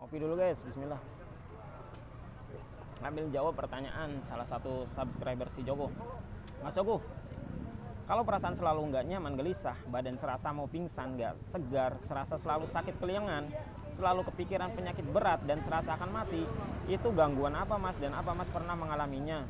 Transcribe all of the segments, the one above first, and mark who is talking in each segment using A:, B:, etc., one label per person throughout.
A: Kopi dulu guys, bismillah. Ngambil jawab pertanyaan salah satu subscriber si Joko. Mas Joko, kalau perasaan selalu nggak nyaman, gelisah, badan serasa mau pingsan, nggak segar, serasa selalu sakit keliengan, selalu kepikiran penyakit berat dan serasa akan mati, itu gangguan apa Mas dan apa Mas pernah mengalaminya?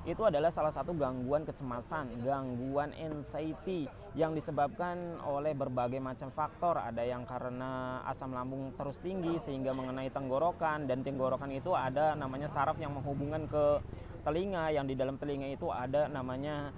A: Itu adalah salah satu gangguan kecemasan, gangguan anxiety yang disebabkan oleh berbagai macam faktor. Ada yang karena asam lambung terus tinggi sehingga mengenai tenggorokan, dan tenggorokan itu ada namanya saraf yang menghubungkan ke telinga, yang di dalam telinga itu ada namanya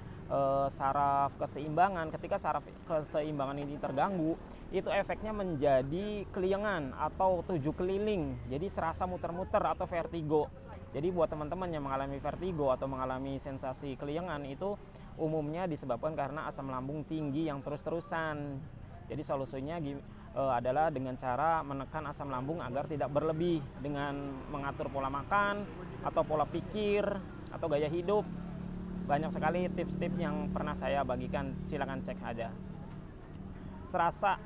A: saraf keseimbangan. Ketika saraf keseimbangan ini terganggu, itu efeknya menjadi keliengan atau tujuh keliling, jadi serasa muter-muter atau vertigo. Jadi buat teman-teman yang mengalami vertigo atau mengalami sensasi keliengan, itu umumnya disebabkan karena asam lambung tinggi yang terus-terusan. Jadi solusinya adalah dengan cara menekan asam lambung agar tidak berlebih dengan mengatur pola makan atau pola pikir atau gaya hidup. Banyak sekali tips-tips yang pernah saya bagikan, silakan cek aja. Serasa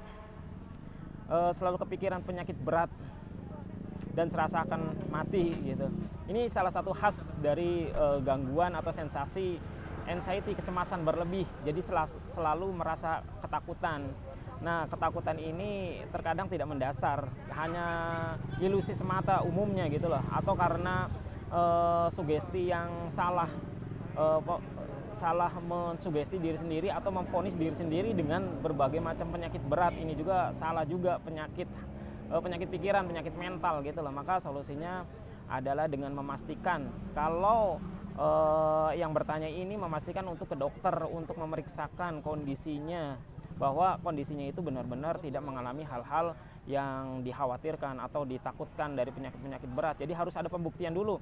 A: selalu kepikiran penyakit berat dan serasa akan mati gitu. Ini salah satu khas dari gangguan atau sensasi anxiety, kecemasan berlebih. Jadi selalu merasa ketakutan. Nah, ketakutan ini terkadang tidak mendasar, hanya ilusi semata umumnya gitu loh, atau karena sugesti yang salah mensugesti diri sendiri atau memvonis diri sendiri dengan berbagai macam penyakit berat. Ini juga salah juga, penyakit pikiran, penyakit mental gitu loh. Maka solusinya adalah dengan memastikan kalau yang bertanya ini memastikan untuk ke dokter untuk memeriksakan kondisinya, bahwa kondisinya itu benar-benar tidak mengalami hal-hal yang dikhawatirkan atau ditakutkan dari penyakit-penyakit berat. Jadi harus ada pembuktian dulu.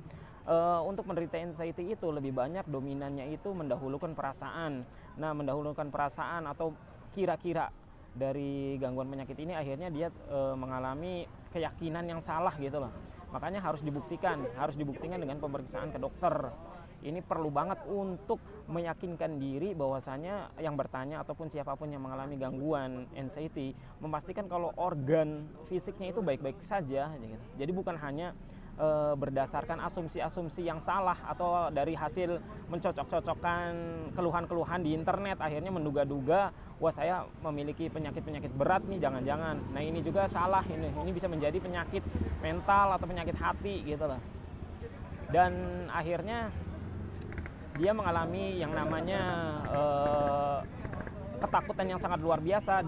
A: Untuk menderita anxiety itu lebih banyak dominannya itu mendahulukan perasaan. Nah, mendahulukan perasaan atau kira-kira dari gangguan penyakit ini akhirnya dia mengalami keyakinan yang salah gitu loh. Makanya harus dibuktikan dengan pemeriksaan ke dokter. Ini perlu banget untuk meyakinkan diri bahwasanya yang bertanya ataupun siapapun yang mengalami gangguan anxiety memastikan kalau organ fisiknya itu baik-baik saja gitu. Jadi bukan hanya berdasarkan asumsi-asumsi yang salah atau dari hasil mencocok-cocokkan keluhan-keluhan di internet, akhirnya menduga-duga, wah saya memiliki penyakit-penyakit berat nih, jangan-jangan. Nah, ini juga salah, ini bisa menjadi penyakit mental atau penyakit hati gitu loh. Dan akhirnya dia mengalami yang namanya ketakutan yang sangat luar biasa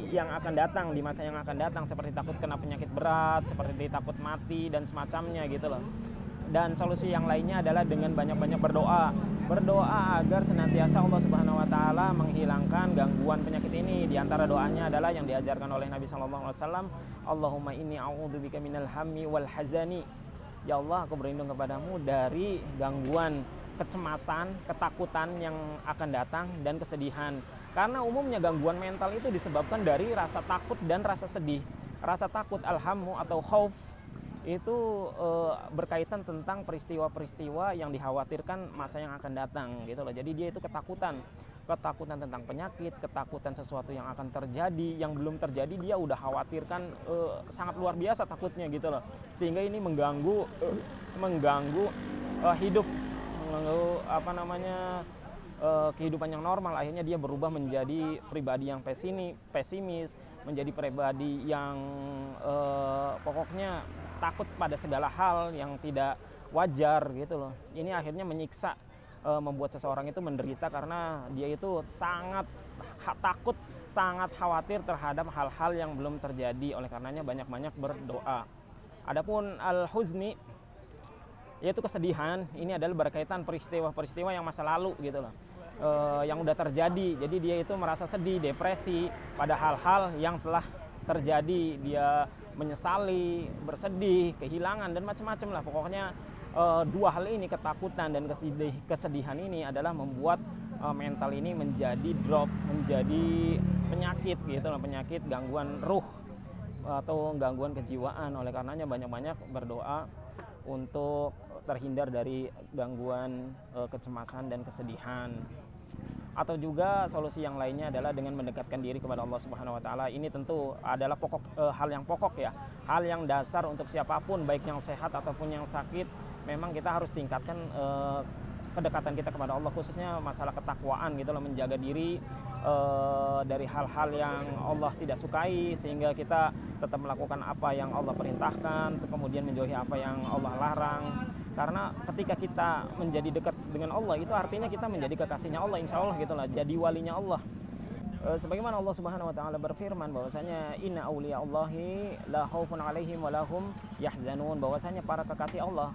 A: yang akan datang di masa yang akan datang, seperti takut kena penyakit berat, seperti takut mati dan semacamnya gitu loh. Dan solusi yang lainnya adalah dengan banyak-banyak berdoa agar senantiasa Allah Subhanahu wa taala menghilangkan gangguan penyakit ini. Di antara doanya adalah yang diajarkan oleh Nabi sallallahu alaihi wasallam, Allahumma inni a'udzubika minal hammi wal hazani. Ya Allah, aku berlindung kepadamu dari gangguan kecemasan, ketakutan yang akan datang, dan kesedihan. Karena umumnya gangguan mental itu disebabkan dari rasa takut dan rasa sedih. Rasa takut, alhammu atau khauf, itu berkaitan tentang peristiwa-peristiwa yang dikhawatirkan masa yang akan datang gitu loh. Jadi dia itu ketakutan tentang penyakit, ketakutan sesuatu yang akan terjadi, yang belum terjadi dia udah khawatirkan, sangat luar biasa takutnya gitu loh. Sehingga ini mengganggu hidup, kehidupan yang normal. Akhirnya dia berubah menjadi pribadi yang pesimis, menjadi pribadi yang pokoknya takut pada segala hal yang tidak wajar gitu loh. Ini akhirnya menyiksa, membuat seseorang itu menderita karena dia itu sangat takut, sangat khawatir terhadap hal-hal yang belum terjadi. Oleh karenanya banyak-banyak berdoa. Adapun al-huzni, yaitu kesedihan, ini adalah berkaitan peristiwa-peristiwa yang masa lalu gitu loh, yang udah terjadi. Jadi dia itu merasa sedih, depresi pada hal-hal yang telah terjadi. Dia menyesali, bersedih, kehilangan, dan macam-macam lah. Pokoknya dua hal ini, ketakutan dan kesedihan ini adalah membuat mental ini menjadi drop, menjadi penyakit gitu loh, penyakit gangguan ruh atau gangguan kejiwaan. Oleh karenanya banyak-banyak berdoa untuk terhindar dari gangguan kecemasan dan kesedihan. Atau juga solusi yang lainnya adalah dengan mendekatkan diri kepada Allah Subhanahu wa taala. Ini tentu adalah hal yang pokok ya, hal yang dasar untuk siapapun, baik yang sehat ataupun yang sakit. Memang kita harus tingkatkan kedekatan kita kepada Allah, khususnya masalah ketakwaan gitu loh, menjaga diri dari hal-hal yang Allah tidak sukai, sehingga kita tetap melakukan apa yang Allah perintahkan, kemudian menjauhi apa yang Allah larang. Karena ketika kita menjadi dekat dengan Allah, itu artinya kita menjadi kekasihnya Allah, insya Allah gitulah, jadi walinya Allah. Sebagaimana Allah Subhanahu wa taala berfirman bahwasanya inna auliya Allahi la khaufun alaihim wa lahum yahzanun, bahwasanya para kekasih Allah,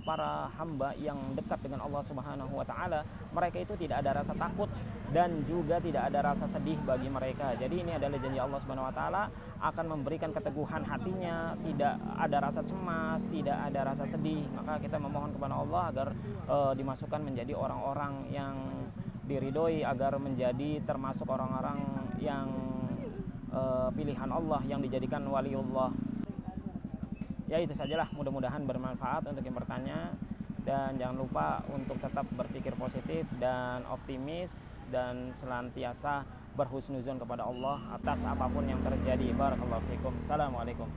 A: para hamba yang dekat dengan Allah Subhanahu wa taala, mereka itu tidak ada rasa takut dan juga tidak ada rasa sedih bagi mereka. Jadi ini adalah janji Allah Subhanahu wa taala akan memberikan keteguhan hatinya, tidak ada rasa cemas, tidak ada rasa sedih. Maka kita memohon kepada Allah agar dimasukkan menjadi orang-orang yang diridhoi, agar menjadi termasuk orang-orang yang pilihan Allah, yang dijadikan waliullah. Ya itu sajalah, mudah-mudahan bermanfaat untuk yang bertanya, dan jangan lupa untuk tetap berpikir positif dan optimis dan senantiasa berhusnuzon kepada Allah atas apapun yang terjadi. Barakallahu fikum. Assalamualaikum.